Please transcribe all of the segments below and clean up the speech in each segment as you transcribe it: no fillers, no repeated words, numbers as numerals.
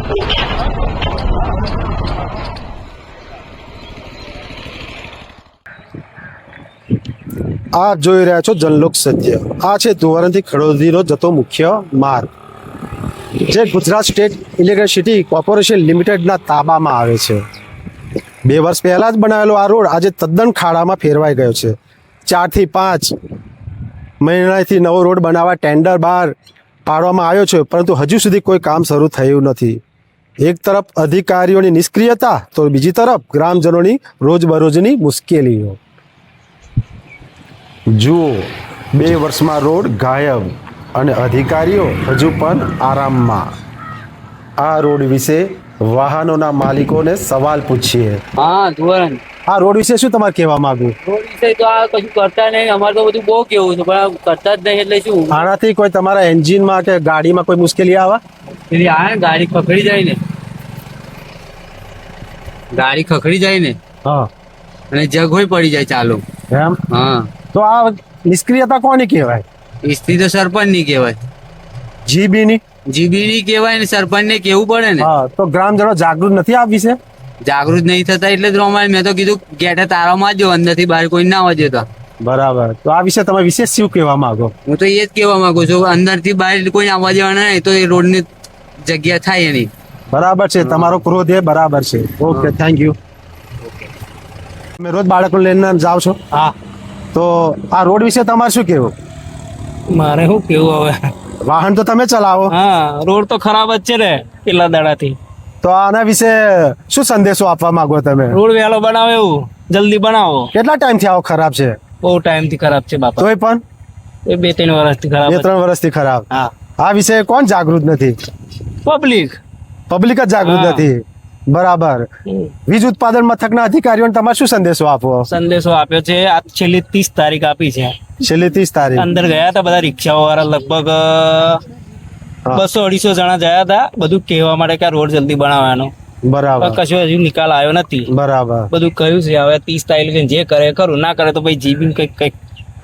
આ જોઈ રહ્યા છો જનલોક સત્ય. આ છે ધોવારણથી ખડોદીનો જતો મુખ્ય માર્ગ, જે ગુજરાત સ્ટેટ ઇલેક્ટ્રિસિટી કોર્પોરેશન લિમિટેડના તાબામાં આવે છે. 2 વર્ષ પહેલા જ બનાવેલો આ રોડ આજે તદ્દન ખાડામાં ફેરવાઈ ગયો છે. 4 થી 5 મહિનાથી નવો રોડ બનાવવા ટેન્ડર બહાર પાડવામાં આવ્યો છે, પરંતુ હજુ સુધી કોઈ કામ શરૂ થયું નથી. એક તરફ અધિકારીઓની નિષ્ક્રિયતા તો બીજી તરફ ગ્રામજનોની રોજબરોજની મુશ્કેલીઓ. જુઓ, 2 વર્ષમાં રોડ ગાયબ અને અધિકારીઓ હજુ પણ આરામમાં. આ રોડ વિશે વાહનોના માલિકોને સવાલ પૂછીએ. હા ધોરણ આ રોડ વિશે શું તમારે કહેવા માંગુ? રોડ વિશે તો આ કશું કરતા નહીં. અમારે તો બધું બહુ કેવું છે, પણ આ કરતા જ નહીં. એટલે શું આનાથી કોઈ તમારા એન્જિનમાં કે ગાડીમાં કોઈ મુશ્કેલી આવે? પેલી આ ને ગાડી ખખડી જાય ને, ગાડી ખખડી જાય ને હા, અને જગ હોય પડી જાય ચાલુ. એમ? હા, તો આ નિષ્ક્રિયતા કોની કહેવાય? ઇસ્ત્રી તો સરપંચ ની કહેવાય, જીબી ની જીબી ની કહેવાય ને, સરપંચ ને કેવું પડે ને. હા, તો ગ્રામજનો જાગૃત નથી આ વિશે? જાગૃત નહીં થતા એટલે જ રોમાય. મેં તો કીધું ગેટે તારામાં જ જો, અંદર થી બહાર કોઈ ના આવવા દેતા. બરાબર. તો આ વિશે તમે વિશેષ શું કહેવા માંગો? હું તો એ જ કહેવા માંગુ છું, અંદર થી બહાર કોઈ આવવા દેવાના નહીં, તો એ રોડ ની જગ્યા થાય એની. બરાબર છે, તમારો ક્રોધ એ બરાબર છે. Okay, thank you. તમે રોજ બાળકો લઈને જાઓ છો? હા, તો આ રોડ વિશે તમારે શું કહેવું? મારે શું કેવું હવે? વાહન તો તમે ચલાવો. હા, રોડ તો ખરાબ જ છે ને કેટલા દાડાથી. તો આના વિશે શું સંદેશો આપવા માંગો તમે? રોડ વહેલો બનાવો, એવું જલ્દી બનાવો. કેટલા ટાઈમથી આવો ખરાબ છે? બહુ ટાઈમ થી ખરાબ છે બાપા. તોય પણ એ 2-3 વર્ષથી ખરાબ જ. 2-3 વર્ષથી ખરાબ. હા, આ વિશે કોણ જાગૃત નથી? પબ્લિક. પબ્લિક જ જાગૃત હા. નથી. બરાબર. વીજ ઉત્પાદન મથકના અધિકારીઓને તમારે શું સંદેશો આપવો? સંદેશો આપ્યો છે. આ છેલ્લી 30 તારીખ આપી છે. છેલ્લી 30 તારીખ અંદર ગયા હતા બધા રિક્ષાઓ વાળા, લગભગ 200-250 જણા ગયા હતા, બધું કહેવા માટે કે આ રોડ જલ્દી બનાવવાનો. બરાબર. પણ કશો હજુ નિકાલ આવ્યો નથી. બરાબર. બધું કહ્યું છે. હવે 30 તારીખે જે કરે ખરું, ના કરે તો ભાઈ જીબી કઈક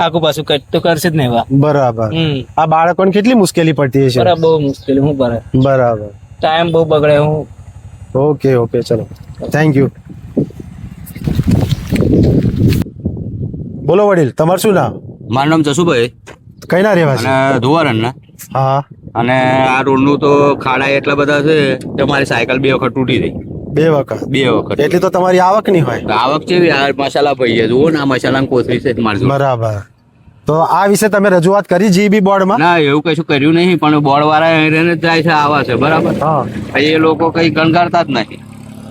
આગુ પાછું કઈક તો કરશે જ ને. એવા બરાબર. આ બાળકોને કેટલી મુશ્કેલી પડતી હશે? બરાબર, બહુ મુશ્કેલી. શું કરે, બરાબર. ટાઈમ બહુ બગડે. હું ઓકે ઓકે, ચલો, થેન્ક યુ. બોલો વડીલ, તમારું શું નામ? મારું નામ જસુભાઈ કઈ ના રહેવાસી? અને ધોવારણના. હા. અને આ રોડનું તો ખાડા એટલા બધા છે કે મારી સાયકલ 2 વખત તૂટી ગઈ. 2 વખત? 2 વખત. એટલી તો તમારી આવક નહીં હોય. આવક કેવી? આ મસાલા ભાઈ જુઓ ને, આ મસાલા કોથળી છે મારી જોડે. બરાબર. તો આ વિશે તમે રજૂઆત કરી જીબી બોર્ડમાં? ના, એવું કશું કર્યું નહીં, પણ બોર્ડ વાળા એને જાય છે, આવા છે. બરાબર. હા. એ લોકો કઈ ગણગારતા જ નથી.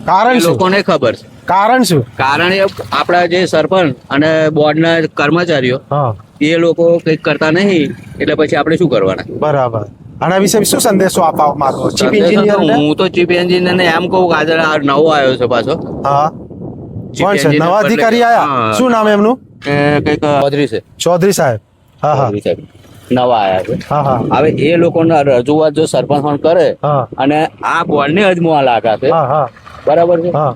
કારણ એ શું? લોકોને ખબર છે કારણ શું? કારણ. એ આપણા જે સરપંચ અને બોર્ડના કર્મચારીઓ હા. એ લોકો કઈક કરતા નહીં, એટલે પછી આપણે શું કરવાના? બરાબર. આના વિશે શું સંદેશો આપવા માંગો ચીફ એન્જિનિયર? હું તો ચીફ એન્જિનિયર ને એમ કહું કે આજે આ નવો આવ્યો છે પાછો. હા. ચીફ કોણ છે એન્જિનિયર નવા અધિકારી આયા? હા. શું નામ એમનું? કઈક ચૌધરી છે. ચૌધરી સાહેબ. હા હા ચૌધરી સાહેબ નવા આયા છે. હા હા હવે એ લોકોને રજૂઆત જો સરપંચ પણ કરે હા અને આ બોર્ડ ની અજમો લાગા છે. હા હા બરાબર છે. હા.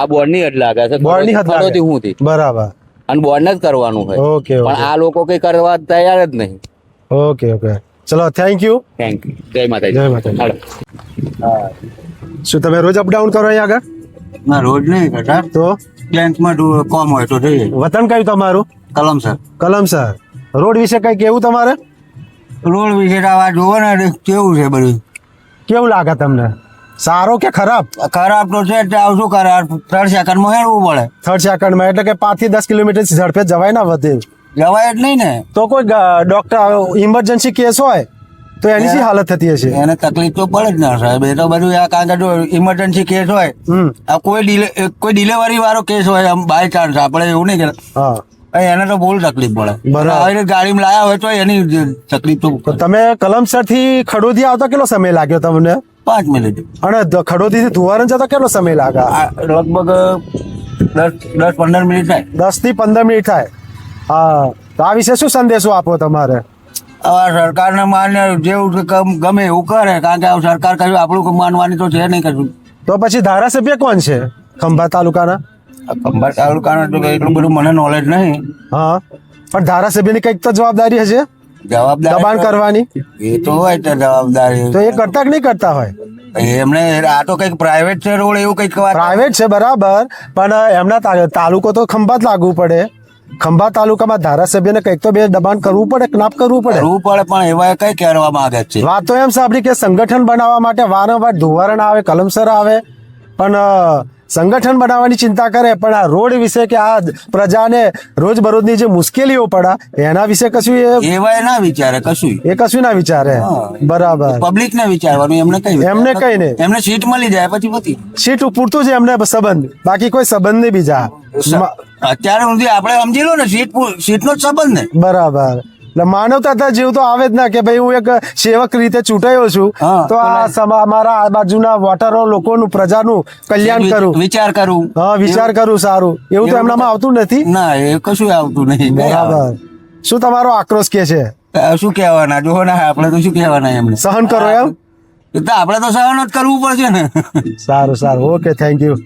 આ બોર્ડ ની હદ લાગા છે. બોર્ડની હદ લાગે. ખરોથી હું થી બરાબર. અને બોર્ડ ને જ કરવાનું હોય. ઓકે પણ ઓકે આ લોકો કઈ કરવા તૈયાર જ નહીં. ઓકે ઓકે, ચલો, થેન્ક યુ. Thank you. જય માતાજી. જય માતાજી. હાલો. શું તમે રોજ અપડાઉન કરો અહીંયા આગળ? ના, રોજ નહીં કરતા. તો બેંકમાં કોમ હોય તો જઈએ. વતન કયું તમારું? કલમ સર. કલમસર. રોડ વિશે કઈ કેવું તમારે? રોડ વિશે તો આ જોવો ને કેવું છે બધું. કેવું લાગે તમને? સારો કે ખરાબ? ખરાબ તો છે જ. આવું શું કરે, 3 સેકન્ડમાં હેડવું પડે. 3 સેકન્ડમાં એટલે કે 5 થી 10 કિલોમીટર ઝડપે જવાય ના વધે? જવાય જ નહીં ને. તો કોઈ ડોક્ટર ઇમરજન્સી કેસ હોય તો એની શી હાલત થતી હશે? એને તકલીફ તો પડે જ ના સાહેબ. એ તો બધું આ કારણ કે જો ઇમરજન્સી કેસ હોય, આ કોઈ ડિલિવરી વાળો કેસ હોય, આમ બાય ચાન્સ આપણે એવું નહીં કે હા, એને તો બહુ તકલીફ પડે. બરાબર. હવે ગાડીમાં લાયા હોય તો એની તકલીફ તો તો તમે કલમસર થી ખડોદી આવતા કેટલો સમય લાગ્યો તમને? 5 મિનિટ. અને ખડોદી થી ધુવારન જતા કેટલો સમય લાગે? લગભગ 10-15 મિનિટ થાય. 10 થી 15 મિનિટ થાય. હા. તો આ વિશે શું સંદેશો આપો તમારે? હવે સરકારને માન્ય જેવું ગમે એવું કરે, કારણ કે સરકાર કહ્યું આપણું માનવાની તો છે નહીં કશું. તો પછી ધારાસભ્ય કોણ છે ખંભાત તાલુકાના? ખંભાત તાલુકાના તો એટલું બધું મને નોલેજ નહીં. હા, પણ ધારાસભ્યની કઈક તો જવાબદારી હશે જવાબદારી દબાણ કરવાની. એ તો હોય તો જવાબદારી તો એ કરતા કે નહીં કરતા હોય? એમને આ તો કઈક પ્રાઇવેટ છે રોડ એવું કઈક વાત પ્રાઇવેટ છે બરાબર, પણ એમના તાલુકો તો ખંભાત લાગુ પડે. ખંભાત તાલુકામાં ધારાસભ્યને કંઈક તો બે દબાણ કરવું પડે કે ના કરવું પડે. કરવું પડે, પણ એવા કઈ કહેવા માંગે છે. વાત તો એમ સાંભળી કે સંગઠન બનાવવા માટે વારંવાર ધોવારણ આવે, કલમસર આવે, પણ સંગઠન બનાવવાની ચિંતા કરે, પણ આ રોડ વિશે કે આ પ્રજાને રોજબરોજની જે મુશ્કેલીઓ પડે એના વિશે કશું એવા ના વિચારે કશું. એ કશું ના વિચારે. બરાબર. પબ્લિક ને વિચારવાનું, એમને કઈ એમને કઈ નહીં. એમને સીટ મળી જાય પછી પતી. સીટ પૂરતું છે એમને સંબંધ, બાકી કોઈ સંબંધ નહીં બીજા. અત્યારે સુધી આપણે સમજી લો ને સીટ નો જ સંબંધ ને. બરાબર. એટલે માનવતા જીવ તો આવે જ ના કે ભાઈ હું એક સેવક રીતે ચૂંટાયો છું તો આ અમારા આજુબાજુના વોટરો લોકોનું પ્રજાનું કલ્યાણ કરું, વિચાર કરું. હા, વિચાર કરું. સારું, એવું તો એમનામાં આવતું નથી. ના, એ કશું આવતું નહીં. બરાબર. શું તમારો આક્રોશ કે છે? શું કહેવાના, જો ને આપણે તો શું કહેવાના એમને. સહન કરો એમ. આપણે તો સહન જ કરવું પડશે ને. સારું સારું, ઓકે, થેન્ક યુ.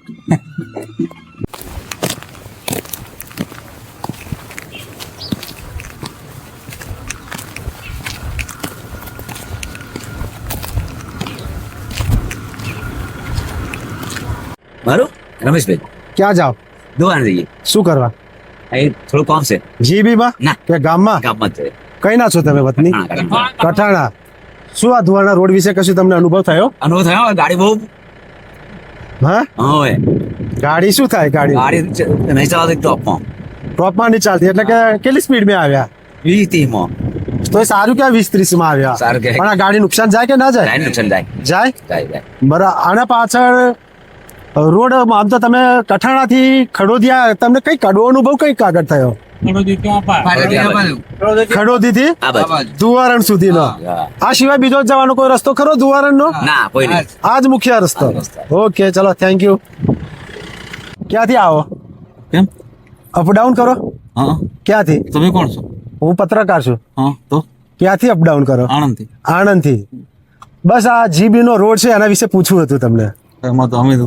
મારું રમેશભાઈ ક્યાં જાઓ? દુકાન જઈએ. શું કરવા? અહીં થોડું કામ છે. જીબી માં ના. કે ગામમાં? ગામમાં જ છે. કઈ ના છો તમે વતની? કઠાણા. શું આ ધોવાણા રોડ વિશે કશું તમને અનુભવ થયો? અનુભવ થયો, ગાડી બહુ હા, હવે ગાડી શું થાય? ગાડી નહીં ચાલતી ટોપમાં, ટોપમાં નહીં ચાલતી, એટલે કે કેટલી સ્પીડ માં આવ્યા? 20-30માં. તો એ સારું કે 20-30 માં આવ્યા, સારું કહેવાય. પણ આ ગાડી નુકસાન જાય કે ના જાય? ગાડી નુકસાન જાય. જાય. જાય. બરાબર. આના પાછળ રોડ આમ તો તમે કઠાણાથી ખડોદિયા, તમને કઈ કડવો અનુભવ કઈ કાગળ થયો? ખડોદી થી આ બાજુ. દુવારણ સુધીનો. હા. આ સિવાય બીજો જવાનો કોઈ રસ્તો ખરો દુવારણ નો? ના, કોઈ નહીં. આ જ મુખ્ય રસ્તો. ઓકે, ચલો, થેન્ક યુ. ક્યાંથી આવો? કેમ? અપડાઉન કરો? હા. ક્યાંથી? તમે કોણ છો? હું પત્રકાર છું. હા, તો ક્યાંથી અપડાઉન કરો? આણંદથી. આણંદથી. બસ આ જીબી નો રોડ છે એના વિશે પૂછવું હતું તમને. એમાં તો અમે તો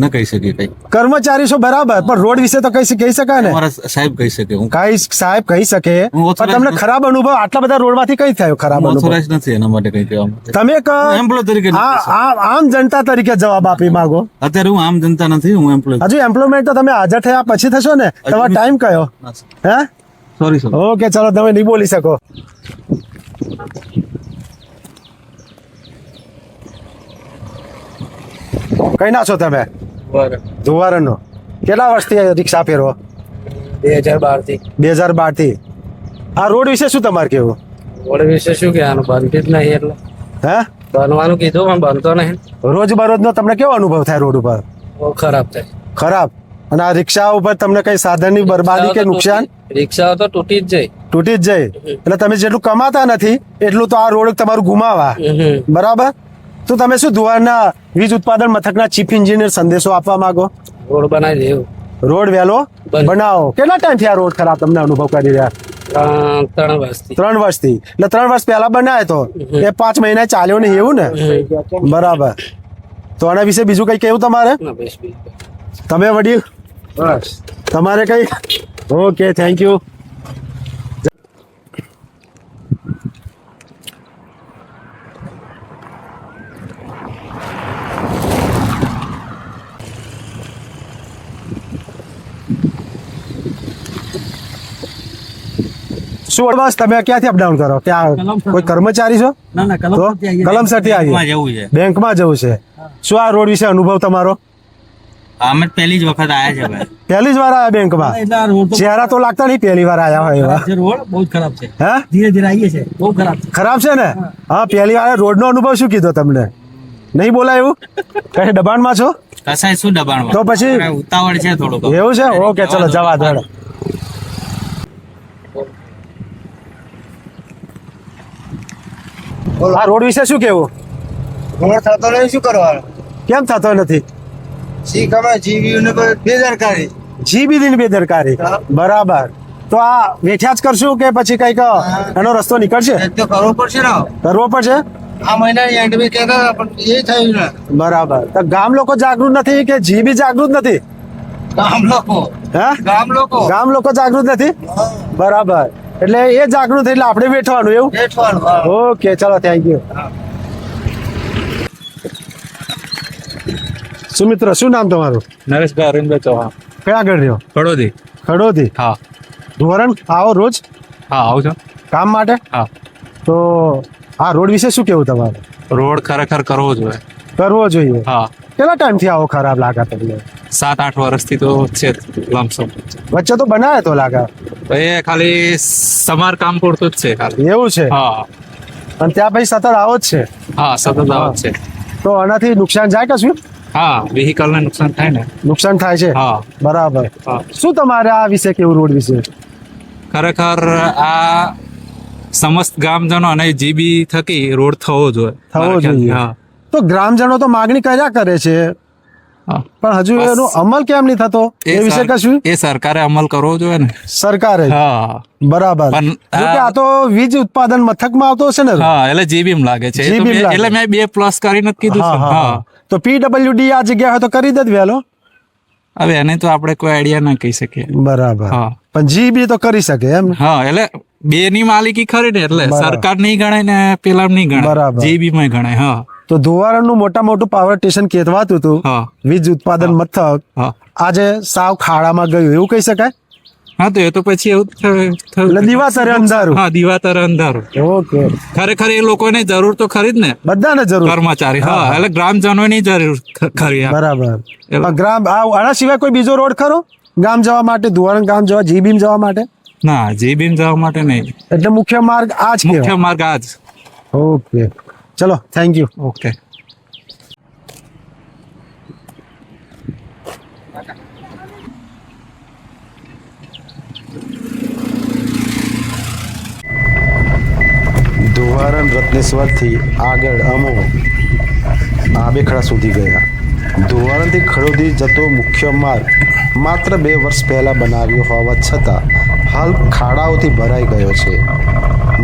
ન કહી શકીએ કઈ. કર્મચારી છો બરાબર, પણ રોડ વિશે તો કહી શકાય ને. અમારા સાહેબ કહી શકે. હું કઈ સાહેબ કહી શકે, હું authorized પણ તમને નથી. ખરાબ અનુભવ આટલા બધા રોડ માંથી કઈ થયો ખરાબ અનુભવ? ઓથોરાઇઝ નથી એના માટે કઈ કહેવા માટે. તમે એક એમ્પ્લોય તરીકે નથી કહી શકતો. આમ જનતા તરીકે જવાબ આપી માંગો. અત્યારે હું આમ જનતા નથી, હું એમ્પ્લોય. હજુ એમ્પ્લોયમેન્ટ તો તમે હાજર થયા પછી થશો ને. તમારો ટાઈમ કયો? હે? Sorry sir. ઓકે, ચલો, તમે નહીં બોલી શકો. કઈ ના છો તમે? ધુવારણ નો. કેટલા વર્ષથી રિક્ષા ફેરવો? 2012 થી. 2012 થી. આ રોડ વિશે શું તમારે કેવું? રોડ વિશે શું કહેવાનું, બનતી જ નહીં. એટલે હે, બનવાનું કીધું પણ બનતો નહીં. રોજ બરોજ નો તમને કેવો અનુભવ થાય રોડ ઉપર? બહુ ખરાબ થાય. ખરાબ. અને આ રિક્ષા ઉપર તમને કઈ સાધનની બરબાદી કે નુકસાન? રિક્ષાઓ તો તૂટી જ જાય. તૂટી જ જાય. એટલે તમે જેટલું કમાતા નથી એટલું તો આ રોડ તમારું ગુમાવા. બરાબર. તો તમે શું ધુવારના વીજ ઉત્પાદન મથકના ચીફ એન્જિનિયર સંદેશો આપવા માંગો? રોડ બનાવી દેવું. રોડ વહેલો બસ. બનાવો. કેટલા ટાઈમથી આ રોડ ખરાબ તમને અનુભવ કરી રહ્યા? 3 વર્ષથી. 3 વર્ષથી. એટલે 3 વર્ષ પહેલા બનાવ્યો તો એ 5 મહિના ચાલ્યો નહીં એવું ને? બરાબર. તો આના વિશે બીજું કઈ કેવું તમારે? ના, બસ બીજું. તમે વડીલ, બસ. તમારે કઈ? Okay, thank you. શું બસ તમે ક્યાંથી અપડાઉન કરો? ક્યાં કોઈ કર્મચારી છો? ના ના, તો કલમસરથી બેંકમાં આવી. જવું છે. બેંકમાં જવું છે. શું આ રોડ વિશે અનુભવ તમારો? અમે પહેલી જ વખત આયા છે ભાઈ. પહેલી જ વાર આયા બેંકમાં? એટલે આ રોડ તો ચહેરા તો લાગતા નહીં પહેલી વાર આયા હોય એવા. રોડ બહુ જ ખરાબ છે. હે, ધીરે ધીરે આવીએ છે, બહુ ખરાબ છે. ખરાબ છે ને? હા, પહેલી વાર રોડનો અનુભવ શું કીધો તમને? નહીં બોલાય એવું? કઈ દબાણમાં છો? કસાય શું દબાણમાં? તો પછી ઉતાવળ છે થોડુંક. એવું છે? ઓકે, ચલો, જવા દો. આ રોડ વિશે શું કેવું? રોડ થતો નહીં, શું કરવાનું? કેમ થતો નથી? શીખ અમે જીવ્યું ને બેદરકારી. જીબી ની બેદરકારી. બરાબર. તો આ વેઠ્યા જ કરશું કે પછી કઈક એનો રસ્તો નીકળશે? તો કરવો પડશે ને. કરવો પડશે. આ મહિનાની એન્ડ બી કહેતા પણ એ થયું ને. બરાબર. તો ગામ લોકો જાગૃત નથી કે જીબી જાગૃત નથી? ગામ લોકો. હે, ગામ લોકો. ગામ લોકો જાગૃત નથી. બરાબર. એટલે એ જાગૃત એટલે આપણે બેઠવાનું એવું? બેઠવાનું. ઓકે, ચલો, થેન્ક યુ. સુમિત્ર, શું નામ તમારું? નરેશભાઈ અરવિંદભાઈ ચૌહાણ. કયા આગળ રહ્યો? ખડોદી. ખડોદી. હા ધોરણ આવો રોજ હા આવું છો. કામ માટે? હા. તો આ રોડ વિશે શું કેવું તમારે? રોડ ખરેખર કરવો જોઈએ. કરવો જોઈએ. હા કેટલા ટાઈમથી આવો ખરાબ લાગે તમને? 7-8 વર્ષથી તો છે લમસમ. વચ્ચે તો બનાવે તો લાગે. તો એ ખાલી સમારકામ પૂરતું જ છે ખાલી. એવું છે? હા અને ત્યાં પછી સતત આવો જ છે. હા સતત આવત છે. તો આનાથી નુકસાન જાય કે શું? હા વ્હીકલ ને નુકસાન થાય ને. નુકસાન થાય છે. હા બરાબર. હા. શું તમારે આ વિશે કેવું રોડ વિશે? ખરેખર આ સમસ્ત ગામજનો અને જીબી થકી રોડ થવો જોઈએ. થવો જોઈએ. હા તો ગ્રામજનો તો માગણી કર્યા કરે છે, હા. પણ હજુ બસ. એનો અમલ કેમ નહીં થતો એ વિશે કશું? એ સરકારે અમલ કરવો જોઈએ ને. સરકારે. હા બરાબર. પણ જો કે આ તો વીજ ઉત્પાદન મથકમાં આવતો હશે ને? હા એટલે જીબીમ લાગે છે. એ તો GBM લાગે. એટલે મેં 2+ કરીને જ કીધું હા, છે. હા, હા. તો પીડબ્લ્યુડી આ જગ્યા હોય તો કરી દે વહેલો. હવે એને તો આપણે કોઈ આઈડિયા ના કહી શકીએ. બરાબર. હા. પણ જીબી તો કરી શકે એમ? હા એટલે 2 ની માલિકી ખરી ને એટલે બરાબર. સરકાર નહીં ગણાય ને પેલા નહીં ગણાય. બરાબર. જીબી માં ગણાય. હા તો ધોવારણનું મોટા મોટું પાવર સ્ટેશન કહેવાતું હતું, હા વીજ ઉત્પાદન મથક, હા આજે સાવ ખાડામાં ગયું એવું કહી શકાય? હા તો એ તો પછી એવું થયું. એટલે દિવાસરે અંધારું. હા દિવાતરે અંધારું. ઓકે. ખરેખર એ લોકોને જરૂર તો ખરી જ ને. બધાને જરૂર. કર્મચારી. હા એટલે ગ્રામજનોની જરૂર ખરી. હા. બરાબર. એવું. પણ ગ્રામ આના સિવાય કોઈ બીજો રોડ ખરો ગામ જવા માટે, ધોવારણ ગામ જવા, જીબીમ જવા માટે? ના જીબીમ જવા માટે નહીં. એટલે મુખ્ય માર્ગ આ જ મુખ્ય કહેવાય. માર્ગ આ જ. ઓકે, ચલો, થેન્ક યુ. ઓકે. ધોવારણ રત્નેશ્વરથી આગળ અમો આબેખડા સુધી ગયા. ધોવારણથી ખડોદી જતો મુખ્ય માર્ગ માત્ર 2 વર્ષ પહેલા બનાવ્યો હોવા છતાં હાલ ખાડાઓથી ભરાઈ ગયો છે.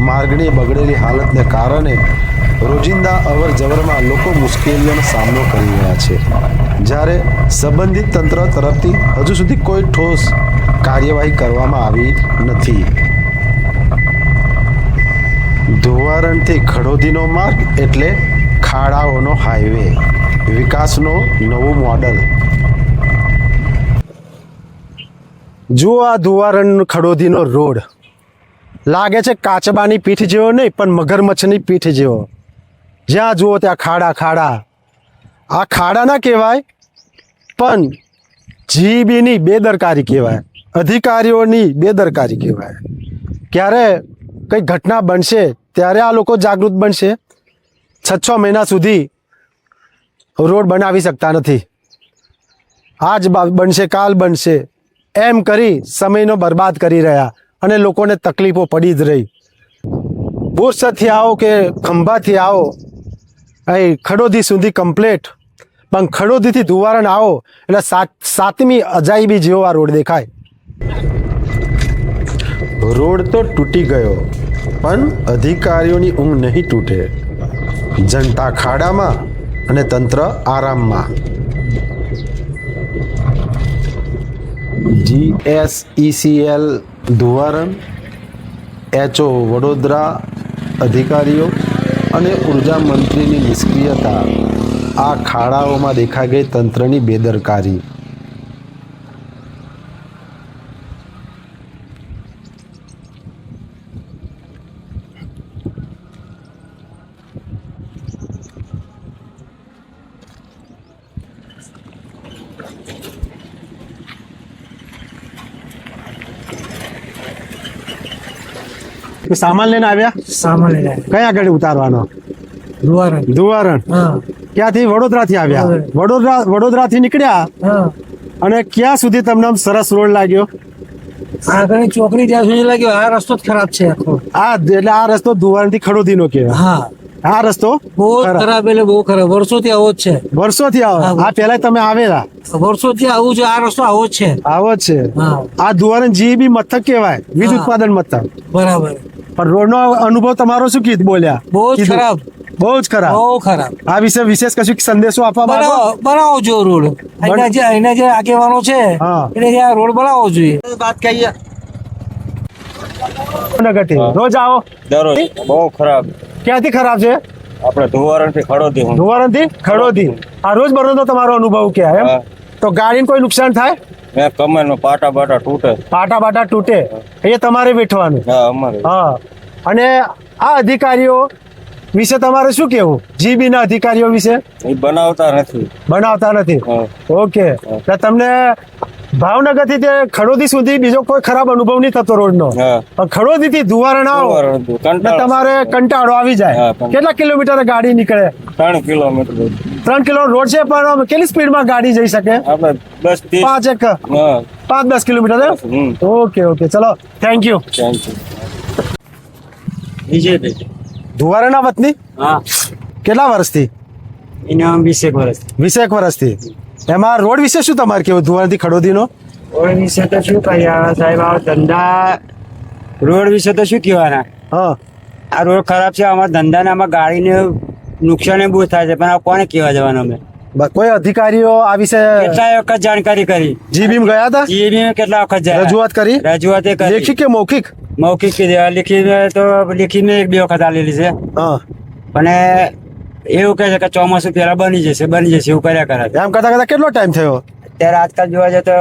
માર્ગની બગડેલી હાલતને કારણે રોજિંદા અવર જવરમાં લોકો મુશ્કેલીઓનો સામનો કરી રહ્યા છે, જ્યારે સંબંધિત તંત્ર તરફથી હજુ સુધી કોઈ ઠોસ કાર્યવાહી કરવામાં આવી નથી. ધોવારણથી ખડોદીનો માર્ગ એટલે ખાડાઓનો હાઈવે, વિકાસનો નવું મોડલ. જુઓ આ ધોવારણ ખડોદીનો રોડ લાગે છે કાચબાની પીઠ જેવો નહીં, પણ મગરમચ્છની પીઠ જેવો. જ્યાં જુઓ ત્યાં ખાડા ખાડા. આ ખાડા ના કહેવાય, પણ જીબીની બેદરકારી કહેવાય, અધિકારીઓની બેદરકારી કહેવાય. ક્યારે કંઈ ઘટના બનશે ત્યારે આ લોકો જાગૃત બનશે. 6 મહિના સુધી રોડ બનાવી શકતા નથી. આજ બનશે, કાલ બનશે એમ કરી સમયનો બરબાદ કરી રહ્યા અને લોકોને તકલીફો પડી જ રહી. બોરસદથી આવો કે ખંભાથી આવો, અહીં ખડોદી સુધી કમ્પ્લેટ, પણ ખડોદીથી ધોવારણ આવો એટલે સાતમી અજાયબી જેવો આ રોડ દેખાય. રોડ તો તૂટી ગયો, પણ અધિકારીઓની ઊંઘ નહીં તૂટે. જનતા ખાડામાં અને તંત્ર આરામમાં. GSECL ધોવારણ, HO વડોદરા અધિકારીઓ અને ઉર્જા મંત્રીની નિષ્ક્રિયતા, આ ખાડાઓમાં દેખાઈ ગઈ તંત્રની બેદરકારી. સામાન લઈને આવ્યા? સામાન લઈને આવ્યા. કયા આગળ ઉતારવાનો? ધોવારણ. ધોવારણ. હા ક્યાંથી? વડોદરાથી આવ્યા? વડોદરાથી નીકળ્યા હા. અને ક્યાં સુધી તમને આમ સરસ રોડ લાગ્યો? આગળની ચોકડી ત્યાં સુધી લાગ્યો આ રસ્તો જ ખરાબ છે આખો. એટલે આ રસ્તો ધોવારણથી ખડોદીનો કહેવાય. હા આ રસ્તો બહુ જ ખરાબ. ખરાબ, એટલે બહુ ખરાબ. વર્ષોથી આવો જ છે. વર્ષોથી આવો. હા. આ પહેલા તમે આવેલા? વર્ષોથી આવું છે. આ રસ્તો આવો જ છે. આવો જ છે. હા આ ધોવારણ જીબી મથક કહેવાય, વીજ હા. ઉત્પાદન મથક. બરાબર. પણ રોડનો અનુભવ તમારો શું કીધું બોલ્યા? બહુ જ કીધું. ખરાબ. બહુ જ ખરાબ. બહુ ખરાબ. આ વિશે વિશેષ કશું સંદેશો આપવા માંગો? બનાવો જો રોડ. અહીંના જે આગેવાનો છે હા. એને જે આ રોડ બનાવવો જોઈએ. નગરથી રોજ આવો? દરરોજ બહુ ખરાબ. ક્યાંથી ખરાબ છે? આપણે ધોવારણ થી ખડોદી હું ધોવારણથી ખડોદી આ રોજ બરોજનો તમારો અનુભવ કે એમ હા. તો ગાડીને કોઈ નુકસાન થાય મેં કમરમાં પાટા બાટા તૂટે. પાટા બાટા તૂટે એ તમારે વેઠવાનું હા અમારે હા અને આ અધિકારીઓ વિશે તમારે શું કેવું જીબી ના અધિકારીઓ વિશે એ બનાવતા નથી. બનાવતા નથી હા. ઓકે એટલે તમને ભાવનગર થી તે ખડોદી સુધી બીજો કોઈ ખરાબ અનુભવ નહીં થતો રોડનો હા. પણ ખડોદી થી ધુવારણ આવો ધોવારણ થી એટલે કંટાળો. તમારે કંટાળો આવી જાય હા, કંટાળો. કેટલા કિલોમીટર ગાડી નીકળે 3 કિલોમીટર 3 કિલો રોડ છે પણ કેટલી સ્પીડમાં ગાડી જઈ શકે આપણે 10-30. 5-10 કિલોમીટર એમ? હમ. ઓકે ઓકે ચલો થેન્ક યુ થેન્ક યુ. ધુવારણના વતની હા કેટલા વર્ષથી એના 20 વર્ષ 20 વર્ષથી એમાં રોડ વિશે શું તમારે કેવું ધુવારણથી ખડોદીનો રોડ વિશે તો શું કહેવાના સાહેબ આ ધંધા રોડ વિશે તો શું કહેવાના હા આ રોડ ખરાબ છે અમારા ધંધાને આમાં ગાડીને નુકસાન બહુ થાય છે પણ આ કોને કહેવા જવાનું અમે કોઈ અધિકારીઓ આ વિશે કેટલા વખત જાણકારી કરી જીબીમ ગયા હતા જીબી કેટલા વખત જાય રજૂઆત કરી રજૂઆતે કરી લેખિત કે મૌખિક મૌખિક કીધી લીખી મેં 1-2 વખત આલેલી છે હા અને એવું કહે છે કે ચોમાસું પેલા બની જશે એવું કર્યા કરે છે. એમ કરતા કરતા કેટલો ટાઈમ થયો અત્યારે આજકાલ જોવા જાય તો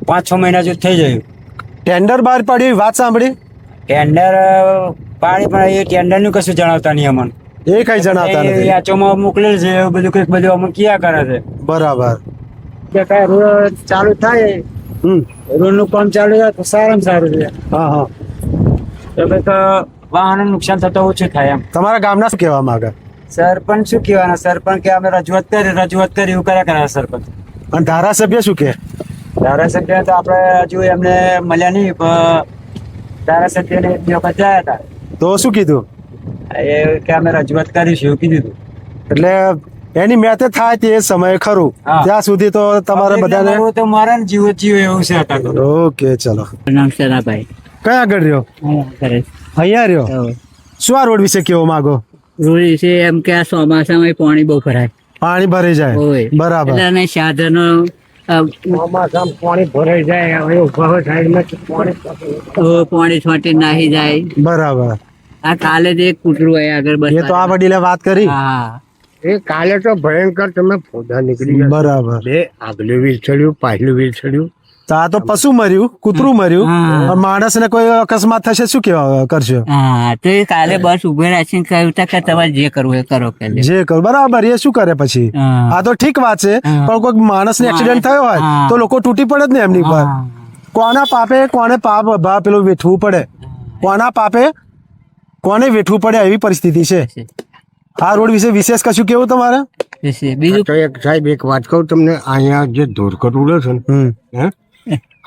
5-6 મહિના જેવું થઈ જાય ટેન્ડર બહાર પડ્યું એવી વાત સાંભળી ટેન્ડર પાણી પણ એ ટેન્ડર નું કશું જણાવતા નહીં અમને એ કઈ જણાવતા નથી યાચોમાં મોકલેલ છે એવું બધું કંઈક બધું અમને ક્યાં કરે છે બરાબર કે કઈ રોડ ચાલુ થાય હમ રોડ નું કામ ચાલુ થાય તો સારામાં સારું છે હા હા તો કંઈક વાહન નુકસાન થતો ઓછું થાય એમ તમારા ગામના શું કહેવા માંગે સરપંચ શું કહેવાના સરપંચ કે અમે રજૂઆત કરી એવું કર્યા કરે સરપંચ અને ધારાસભ્ય શું કે ધારાસભ્ય તો આપણે હજુ એમને મળ્યા નહીં પણ ધારાસભ્યને 1-2 વખત ગયા હતા તો શું કીધું એ કે અમે રજૂઆત કરીશું એવું કીધું હતું. એટલે એની મેતે થાય તે સમયે ખરું હા. ત્યાં સુધી તો તમારે બધાને મરવું તો મારે ને જીવો એવું છે હતા તો ઓકે ચલો નામ સરાભાઈ કયા આગળ રહ્યો કરે અહીંયા રહ્યો શું આ રોડ વિશે કેવો માંગો રોડ છે એમ કે આ ચોમાસામાં પાણી બહુ ભરાય પાણી ભરાઈ જાય હોય બરાબર એટલે અને સાધનો પાણી ભરાઈ જાય હવે ઉભા હોય સાઈડમાં પાણી છોટી નાહી જાય બરાબર આ કાલે જ એક કૂતરું હોય આગળ બસ એ તો આ વડીલે વાત કરી હા એ કાલે તો ભયંકર તમે ફોડા નીકળી ગયા બરાબર બે આગલું વીલ ચડ્યું પાછલું વીલ ચડ્યું તો આ તો પશુ મર્યું કૂતરું મર્યું હા. પણ માણસને કોઈ અકસ્માત થશે શું કેવા કરશો હા તો એ કાલે બસ ઉભે રાખીને કહ્યું તા કે તમારે જે કરવું એ કરો કે જે કરો બરાબર એ શું કરે પછી હા. આ તો ઠીક વાત છે હા. પણ કોઈ માણસને એક્સિડન્ટ થયો હોય હા. તો લોકો તૂટી પડે જ ને એમની પર કોના પાપે કોને પાપ પેલું વેઠવું પડે કોના પાપે કોને વેઠવું પડે એવી પરિસ્થિતિ છે આ રોડ વિશે વિશેષ કશું કેવું તમારે બીજું તો એક સાહેબ એક વાત કહું તમને અહીંયા જે ધોરકટ ઉડે છે ને હે?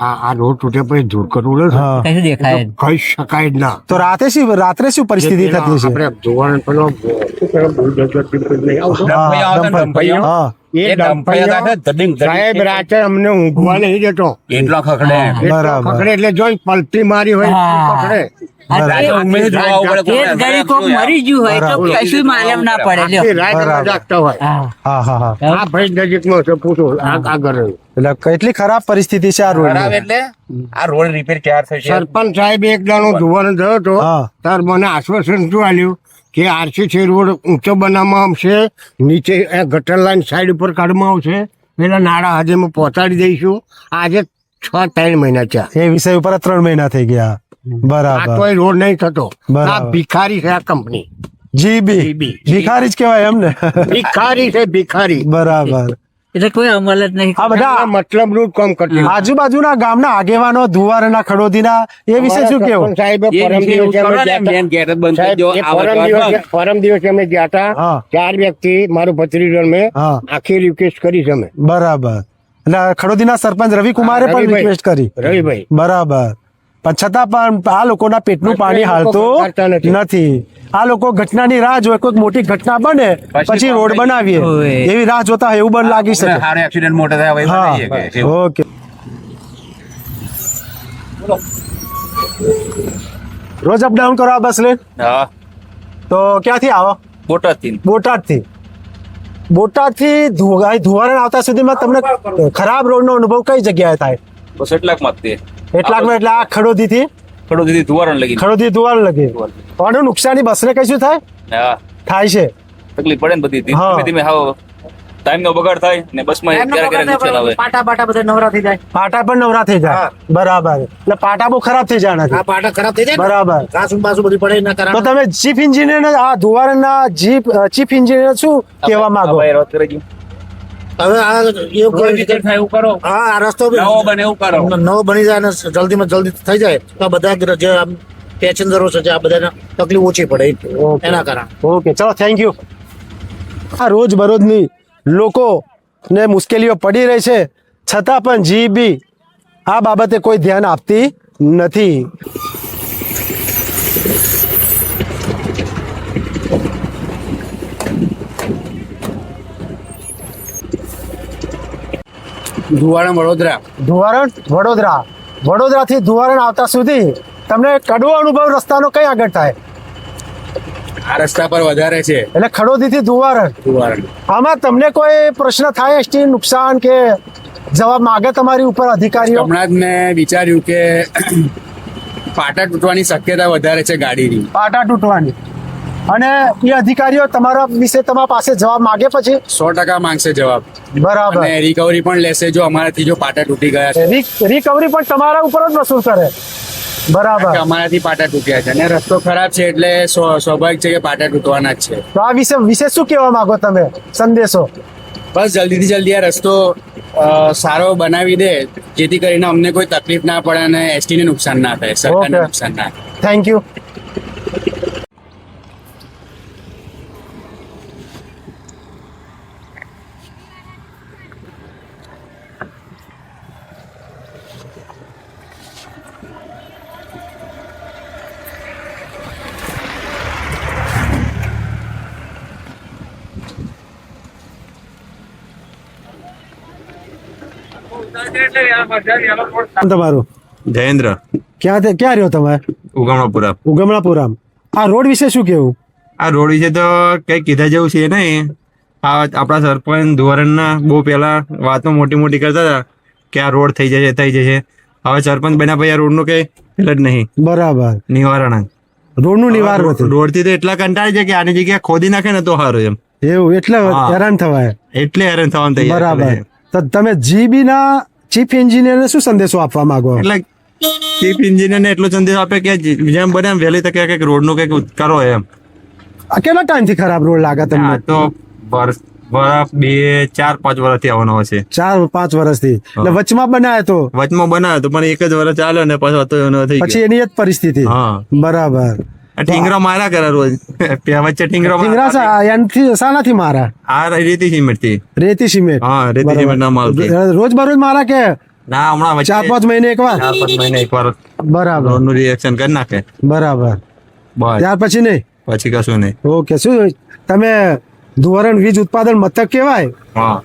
આ રોડ તૂટે પછી ધોરકટ ઉડે છે હા. કશું દેખાય જ. કહી શકાય જ ના તો રાત્રે શું પરિસ્થિતિ થતી છે આપણે જોવાનું પેલો શું કહેવાય, બુલડોઝર ટીપર નહીં આવતો. હા, ડંપૈયો. હા એ ડંપૈયો સાહેબ રાતે અમને ઊંઘવા નહીં જતો એટલો ખખડે એટલો બરાબર. પકડે એટલે જોઈ પલટી મારી હોય એટલું હા. પકડે એક ઘડી કોક મરી ગયું હોય તો કશું માલમ ના પડે લ્યો. આખી રાત બરાબર. જાગતા હોય હા હા હા હા આ ભાઈ નજીકનો છે પૂછો આગળ રહ્યું. એટલે કેટલી ખરાબ પરિસ્થિતિ છે આ રોડ એટલે આ રોડ રિપેર ક્યારે થશે સરપંચ સાહેબ એક દાણો જોવાનો ગયો હતો હા. તાર મને આશ્વાસન શું આલ્યું કે આરસીસી રોડ ઊંચો બનાવવામાં આવશે નીચે ગટર લાઈન સાઈડ ઉપર કાઢવામાં આવશે પેલા નાળા આજે અમે પહોંચાડી દઈશું આજે 6-3 મહિના છે એ વિષય ઉપર 3 મહિના થઈ ગયા આ બરાબર કોઈ રોડ નહીં થતો બરાબર. આ ભિખારી છે આ કંપની જીબી જીબી. ભિખારી જ કહેવાય એમ ને ભિખારી છે ભિખારી બરાબર એટલે કોઈ અમલ જ નહીં. આ બધા મતલબ નું કામ કરતી આજુબાજુના ગામના આગેવાનો ધુવારના ખડોદીના એ વિશે શું કેવું સાહેબ પરમ દિવસે અમે ગયા હતા. સાહેબ, એ પરમ દિવસે અમે ગયા હતા હા. 4 વ્યક્તિ મારું ભત્રીજો ને મેં હા. આખી રિક્વેસ્ટ કરી છે અમે બરાબર એટલે ખડોદીના સરપંચ રવિકુમારે પણ રવિભાઈ. રિક્વેસ્ટ કરી રવિભાઈ બરાબર પણ છતાં પણ આ લોકોના પેટનું પાણી લોકો હાલતું કરતા નથી. નથી આ લોકો ઘટનાની રાહ જોવે કોઈક મોટી ઘટના બને પછી રોડ બનાવીએ હોય. એવી રાહ જોતા હોય એવું પણ લાગી શકે સારો એક્સિડન્ટ મોટો થાય હવે એવું નહીં કે હા ઓકે રોજ અપડાઉન કરો આ બસ લઈને હા તો ક્યાંથી આવો બોટાદથી બોટાદથી ધુવારણ આવતા સુધીમાં તમને ખરાબ રોડનો અનુભવ કઈ જગ્યાએ થાય બસ એટલાકમાં જ તે એટલાકમાં એટલે આ ખડોદીથી થોડું દીધી ધુવારણ લગી ખડોદી ધુવારણ લગે આનું નુકસાની બસને કઈ શું થાય હા થાય છે. તકલીફ પડે ને બધી હા. ધીમે ધીમે હાવ ટાઈમ નો બગાડ થાય ને બસમાં ક્યારે નુકસાન આવે. પાટા બધા નવરા થઈ જાય. પાટા પણ નવરા થઈ જાય. બરાબર. એટલે પાટા બહુ ખરાબ થઈ જાય આ પાટા ખરાબ થઈ જાય. બરાબર. ઘાસું બાસું બધી પડે એના તો કારણે. તમે ચીફ એન્જિનિયર આ ધુવારણના ચીફ એન્જિનિયર શું કહેવા માંગો? ભાઈ રોજ કરી ગયું. હવે આ એવું થાય એવું કરો. હા આ રસ્તો નવો બને એવું કરો. નવો બની જાય અને જલ્દીમાં જલ્દી થઈ જાય તો આ બધા જે આમ પેસેન્જરો છે આ બધાને તકલીફ ઓછી પડે એના કારણે. ઓકે ચલો થેન્ક યુ. આ રોજ બરોજની લોકોને મુશ્કેલીઓ પડી રહી છે છતાં પણ જીબી આ બાબતે કોઈ ધ્યાન આપતી નથી. વડોદરાથી ધુવારણ આવતા સુધી તમને કડવો અનુભવ રસ્તાનો કઈ આગળ થાય? આ રસ્તા પર વધારે છે એટલે ખડોદીથી ધુવારણ. આમાં તમને કોઈ પ્રશ્ન થાય એસટી નુકસાન કે જવાબ માગે તમારી ઉપર અધિકારીઓ? હમણાં જ મેં વિચાર્યું કે પાટા તૂટવાની શક્યતા વધારે છે ગાડીની. પાટા તૂટવાની. અને એ અધિકારીઓ તમારા વિશે તમારા પાસે જવાબ માગે પછી? 100% માંગશે જવાબ. બરાબર. અને રિકવરી પણ લેશે જો અમારાથી જો પાટા તૂટી ગયા છે. રિકવરી પણ તમારા ઉપર જ વસૂલ કરે. બરાબર. કે અમારાથી પાટા તૂટ્યા છે અને રસ્તો ખરાબ છે એટલે સ્વાભાવિક છે કે પાટા તૂટવાના જ છે. તો આ વિશે શું કહેવા માંગો તમે? સંદેશો? બસ જલ્દીથી જલ્દી આ રસ્તો સારો બનાવી દે જેથી કરીને અમને કોઈ તકલીફ ના પડે અને એસટી ને નુકસાન ના થાય, સરકારને Okay. નુકસાન ના થાય. Thank you. તમારું જયેન્દ્ર ક્યાં રહ્યો તમે? ઉગમણાપુરા. ઉગમણાપુરામ. આ રોડ વિશે શું કેવું? આ રોડ વિશે તો કઈ કીધા જેવું છે નહીં. આ આપણા સરપંચ ધોરણના બહુ પહેલા વાતો મોટી મોટી કરતા હતા કે આ રોડ થઈ જશે થઈ જશે. હવે સરપંચ બન્યા પછી આ રોડનું કઈ પેલ જ નહીં. બરાબર. નિવારણ રોડનું નિવારણ હતું. રોડ થી તો એટલા કંટાળી છે કે આની જગ્યાએ ખોદી નાખે ને તો સારું એમ. એવું એટલે હા. હેરાન થવાય. એટલે હેરાન થવાનું તૈયાર બરાબર. છે. તો તમે જીબી ના ચીફ એન્જિનિયરને શું સંદેશો આપવા માંગો? એટલે ચીફ એન્જિનિયર ને એટલો સંદેશ આપે કે જેમ બને એમ વહેલી તકે કંઈક રોડ નું કંઈક કરો એમ. આ કેટલા ટાઈમથી ખરાબ રોડ લાગે તમને? આ તો વર્ષ 2-4-5 વર્ષથી આવવાનો છે. 4-5 વર્ષથી. એટલે વચમાં બનાવ્યો તો વચમાં બનાવ્યો તો પણ એક જ વર્ષ ચાલ્યો ને પાછો હતો એનો થઈ પછી ગયો. એની જ પરિસ્થિતિ. હા. બરાબર. આ ટીંગરા માર્યા કરે રોજ. વચ્ચે ટીંગરા ટીંગરા એનાથી શાનાથી મારા? આ રેતી સિમેન્ટ થી. રેતી સિમેન્ટ. હા રેતી સિમેન્ટ ના માલ થી. રોજ બરોજ મારા કે ના હમણાં વચ્ચે 4-5 મહિને એકવાર? 4-5 મહિને એકવાર બરાબર. રોડ નું રિએક્શન કરી નાખે. બરાબર. બસ ત્યાર પછી નહીં? પછી કશું નહીં. ઓકે. શું તમે ધુવારણ વીજ ઉત્પાદન મથક કહેવાય હા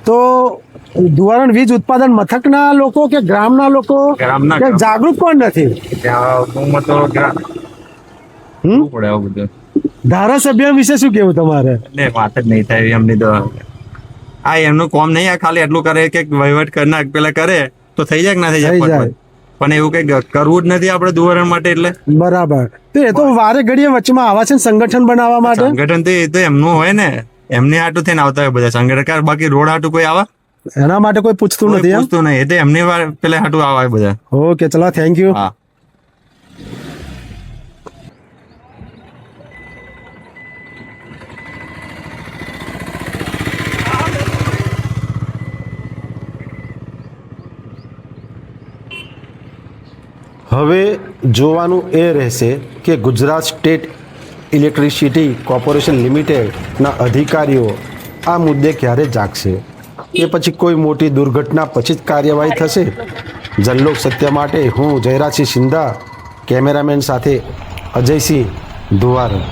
તો ધુવારણ વીજ ઉત્પાદન મથકના લોકો કે ગ્રામના લોકો ગ્રામના કે જાગૃત પણ નથી? ત્યાં હું તો હમ? પડે આવું બધું. ધારાસભ્ય વિશે શું કેવું તમારે? એટલે વાત જ નહીં થાય એમની તો. આ એમનું કોમ નહીં. આ ખાલી એટલું કરે કે વહીવટ કરના પેલા કરે તો થઈ જાય કે ના થઈ થઈ જાય જાય. પણ એવું કઈ કરવું જ નથી આપણે ધોરણ માટે. એટલે બરાબર. તો એ તો વારે ઘડીએ વચમાં આવા છે ને સંગઠન બનાવવા માટે. સંગઠન તો એ તો એમનું હોય ને. એમની હાટું થઈને આવતા હોય બધા સંગઠનકાર. બાકી રોડ હાટું કોઈ આવા એના માટે કોઈ પૂછતું કોઈ નથી એમ? પૂછતું નહીં. એ તો એમની વાર પેલા હાટું આવા બધા. ઓકે ચલો થેન્ક યુ. હા. હવે જોવાનું એ રહેશે કે ગુજરાત સ્ટેટ ઇલેક્ટ્રિસિટી કોર્પોરેશન લિમિટેડના અધિકારીઓ આ મુદ્દે ક્યારે જાગશે. કે પછી કોઈ મોટી દુર્ઘટના પછી જ કાર્યવાહી થશે. જનલોક સત્ય માટે હું જયરાજસિંહ સિંધા, કેમેરામેન સાથે અજયસિંહ ધુવારણ.